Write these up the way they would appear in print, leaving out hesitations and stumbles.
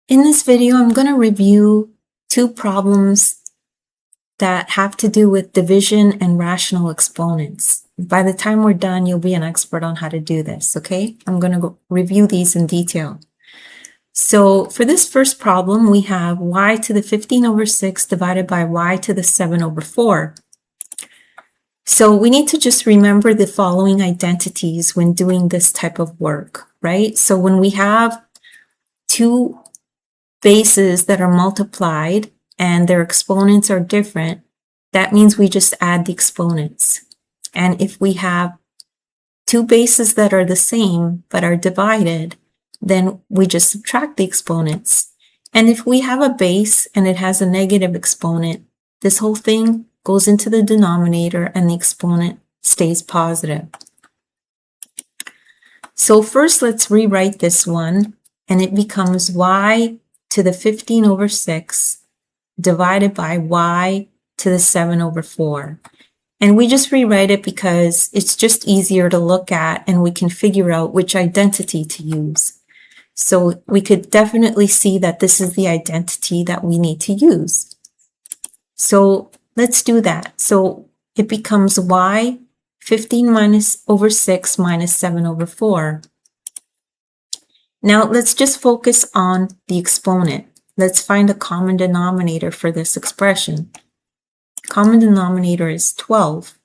In this video, I'm going to review two problems that have to do with division and rational exponents. By the time we're done, you'll be an expert on how to do this, okay? I'm going to review these in detail. So for this first problem, we have y to the 15/6 divided by y to the 7/4. So we need to just remember the following identities when doing this type of work, right? So when we have two bases that are multiplied and their exponents are different, that means we just add the exponents. And if we have two bases that are the same but are divided, then we just subtract the exponents. And if we have a base and it has a negative exponent, this whole thing goes into the denominator and the exponent stays positive. So first let's rewrite this one, and it becomes y to the 15/6 divided by y to the 7/4. And we just rewrite it because it's just easier to look at and we can figure out which identity to use. So we could definitely see that this is the identity that we need to use. So let's do that. So it becomes y 15/6 minus 7/4. Now let's just focus on the exponent. Let's find a common denominator for this expression. Common denominator is 12.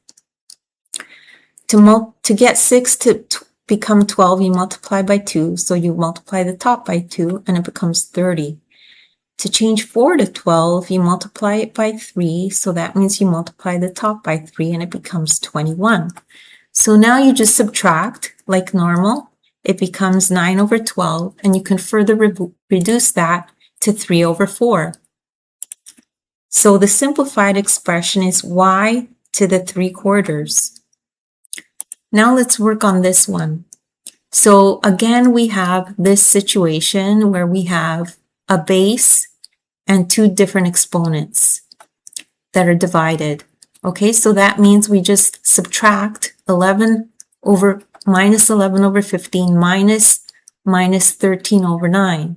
To get 6 to become 12, you multiply by 2. So you multiply the top by 2 and it becomes 30. To change 4 to 12, you multiply it by 3. So that means you multiply the top by 3 and it becomes 21. So now you just subtract like normal. It becomes 9/12, and you can further reduce that to 3/4. So the simplified expression is y to the 3/4. Now let's work on this one. So again, we have this situation where we have a base and two different exponents that are divided. Okay, so that means we just subtract minus 11/15 minus 13/9.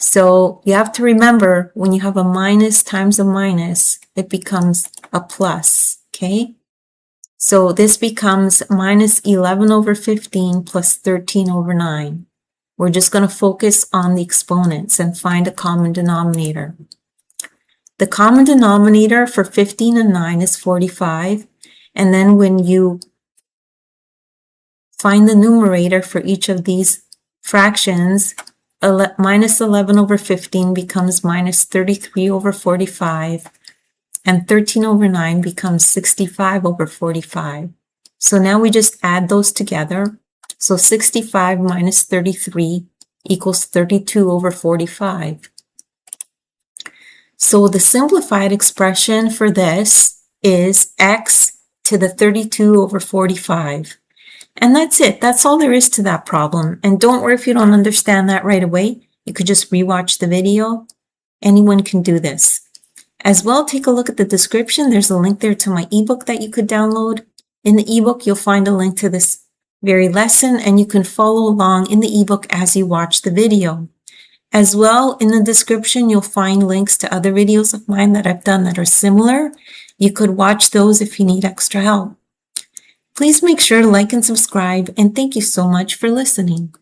So you have to remember, when you have a minus times a minus, it becomes a plus, okay? So this becomes minus 11/15 plus 13/9. We're just going to focus on the exponents and find a common denominator. The common denominator for 15 and 9 is 45. And then when you find the numerator for each of these fractions, minus 11/15 becomes minus 33/45, and 13/9 becomes 65/45. So now we just add those together. So 65 minus 33 equals 32/45. So the simplified expression for this is x to the 32/45. And that's it. That's all there is to that problem. And don't worry if you don't understand that right away. You could just rewatch the video. Anyone can do this. As well, take a look at the description. There's a link there to my ebook that you could download. In the ebook, you'll find a link to this very lesson, and you can follow along in the ebook as you watch the video. As well, in the description, you'll find links to other videos of mine that I've done that are similar. You could watch those if you need extra help. Please make sure to like and subscribe, and thank you so much for listening.